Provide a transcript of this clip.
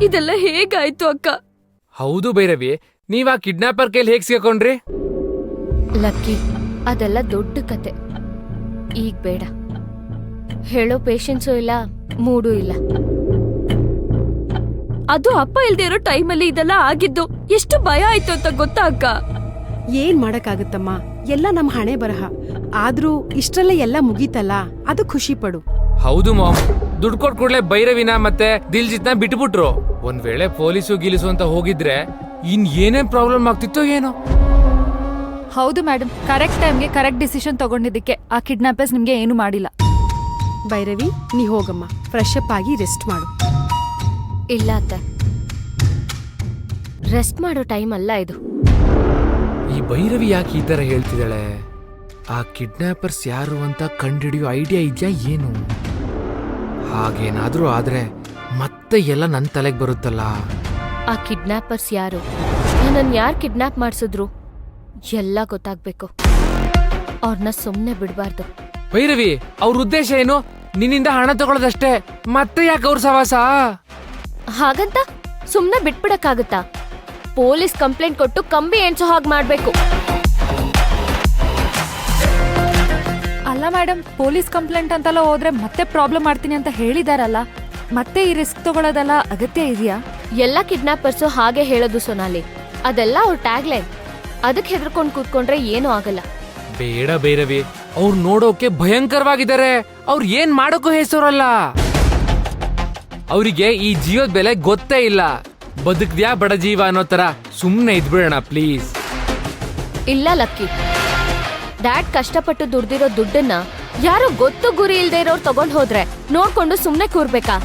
ಇದೆಲ್ಲ ಹೇಗಾಯ್ತು ಅಕ್ಕ? ಹೌದು ಭೈರವಿ, ನೀವ್ ಆ ಕಿಡ್ನಾಪರ್ ಕೈಲಿ ಹೇಗ್ ಸಿಕ್ಕೊಂಡ್ರಿ? ಲಕ್ಕಿ, ಅದೆಲ್ಲ ದೊಡ್ಡ ಕತೆ. ಈಗ ಬೇಡ, ಹೇಳೋ ಪೇಷನ್ಸು ಇಲ್ಲ, ಮೂಡೂ ಇಲ್ಲ. ಅದು ಅಪ್ಪ ಇಲ್ದೇ ಇರೋ ಟೈಮಲ್ಲಿ ಇದೆಲ್ಲ ಆಗಿದ್ದು. ಎಷ್ಟು ಭಯ ಆಯ್ತು ಅಂತ ಗೊತ್ತಾ ಅಕ್ಕ? ಏನ್ ಮಾಡಕ್ಕಾಗತ್ತಮ್ಮ, ಎಲ್ಲ ನಮ್ ಹಣೆ ಬರಹ. ಆದ್ರೂ ಇಷ್ಟ್ರಲ್ಲೇ ಎಲ್ಲ ಮುಗೀತಲ್ಲ, ಅದು ಖುಷಿ ಪಡು. ಹೌದು ಮಾಮ್, ದುಡ್ಡು ಕೊಟ್ ಕೂಡ್ಲೆ ಭೈರವಿನ ಮತ್ತೆ ದಿಲ್ಜಿತ್ನ ಬಿಟ್ಬಿಟ್ರು. ಒಂದ್ ವೇಳೆ ಪೊಲೀಸು ಗಿಲಿಸು ಅಂತ ಹೋಗಿದ್ರೆ ಇನ್ ಏನೇನ್ ಪ್ರಾಬ್ಲಮ್ ಆಗ್ತಿತ್ತೋ ಏನೋ. ಹೌದು ಮೇಡಮ್, ಕರೆಕ್ಟ್ ಟೈಮ್ಗೆ ಕರೆಕ್ಟ್ ಡಿಸಿಷನ್ ತಗೊಂಡಿದ್ದಕ್ಕೆ ಆ ಕಿಡ್ನಾಪರ್ಸ್ ನಿಮ್ಗೆ ಏನು ಮಾಡಿಲ್ಲ. ಭೈರವಿ, ನೀ ಹೋಗಮ್ಮ, ಫ್ರೆಶ್ ಅಪ್ ಆಗಿ ರೆಸ್ಟ್ ಮಾಡು. ಇಲ್ಲ ಅತ್ತೆ, ರೆಸ್ಟ್ ಮಾಡೋ ಟೈಮ್ ಅಲ್ಲ ಇದು. ಈ ಭೈರವಿ ಯಾಕೆ ಈ ತರ ಹೇಳ್ತಿದ್ದಾಳೆ? ಆ ಕಿಡ್ನಾಪರ್ಸ್ ಯಾರು ಅಂತ ಕಂಡುಹಿಡಿಯೋ ಐಡಿಯಾ ಇದ್ಯಾ ಏನು? ಹಾಗೇನಾದ್ರೂ ಆದ್ರೆ ಮತ್ತೆ ಎಲ್ಲ ನನ್ ತಲೆಗೆ ಬರುತ್ತಲ್ಲ. ಆ ಕಿಡ್ನಾಪರ್ಸ್ ಯಾರು, ನನ್ನನ್ನು ಯಾರು ಕಿಡ್ನಾಪ್ ಮಾಡಿಸಿದ್ರು ಎಲ್ಲ ಗೊತ್ತಾಗ್ಬೇಕು. ಅವ್ರನ್ನ ಸುಮ್ಮನೆ ಬಿಡಬಾರ್ದು. ಭೈರವಿ, ಅವ್ರ ಉದ್ದೇಶ ಏನು? ನಿನ್ನಿಂದ ಹಣ ತಗೊಳ್ಳೋದಷ್ಟೇ, ಮತ್ತೆ ಯಾಕೆ ಅವ್ರ ಸವಾಸ? ಹಾಗಂತ ಸುಮ್ಮನೆ ಬಿಟ್ಬಿಡಕ್ಕಾಗತ್ತಾ? ಪೊಲೀಸ್ ಕಂಪ್ಲೇಂಟ್ ಕೊಟ್ಟು ಕಂಬಿ ಎಣ್ಸೋ ಹಾಗೆ ಮಾಡ್ಬೇಕು. ಅಲ್ಲ ಮೇಡಮ್, ಪೊಲೀಸ್ ಕಂಪ್ಲೇಂಟ್ ಅಂತೆಲ್ಲ ಹೋದ್ರೆ ಮತ್ತೆ ಪ್ರಾಬ್ಲಮ್ ಮಾಡ್ತೀನಿ ಅಂತ ಹೇಳಿದಾರಲ್ಲ, ಮತ್ತೆ ಈ ರಿಸ್ಕ್ ತಗೊಳ್ಳೋದೆಲ್ಲ ಅಗತ್ಯ ಇದೆಯಾ? ಎಲ್ಲ ಕಿಡ್ನಾಪರ್ಸು ಹಾಗೆ ಹೇಳೋದು ಸೊನಾಲಿ. ಅದೆಲ್ಲ ಅವ್ರ ಟ್ಯಾಗ್ಲೈನ್. ಅದಕ್ಕೆ ಹೆದರ್ಕೊಂಡು ಕೂತ್ಕೊಂಡ್ರೆ ಏನೂ ಆಗಲ್ಲ. ಬೇಡ ಭೈರವಿ, ಅವ್ರು ನೋಡೋಕೆ ಭಯಂಕರವಾಗಿದ್ದಾರೆ. ಅವ್ರು ಏನ್ ಮಾಡೋಕ್ಕೂ ಹೆಸರಲ್ಲ. ಅವರಿಗೆ ಈ ಜೀವದ ಬೆಲೆ ಗೊತ್ತೇ ಇಲ್ಲ. ಬದುಕ್ದ್ಯಾ ಬಡ ಜೀವ ಅನ್ನೋ ತರ ಸುಮ್ನೆ ಇದ್ಬಿಡೋಣ ಪ್ಲೀಸ್. ಇಲ್ಲ ಲಕ್ಕಿ, ಡ್ಯಾಡ್ ಕಷ್ಟಪಟ್ಟು ದುಡ್ದಿರೋ ದುಡ್ಡನ್ನ ಯಾರೋ ಗೊತ್ತು ಗುರಿ ಇಲ್ದೇ ಇರೋರು ತಗೊಂಡ್ ಹೋದ್ರೆ ನೋಡ್ಕೊಂಡು ಸುಮ್ನೆ ಕೂರ್ಬೇಕಾ?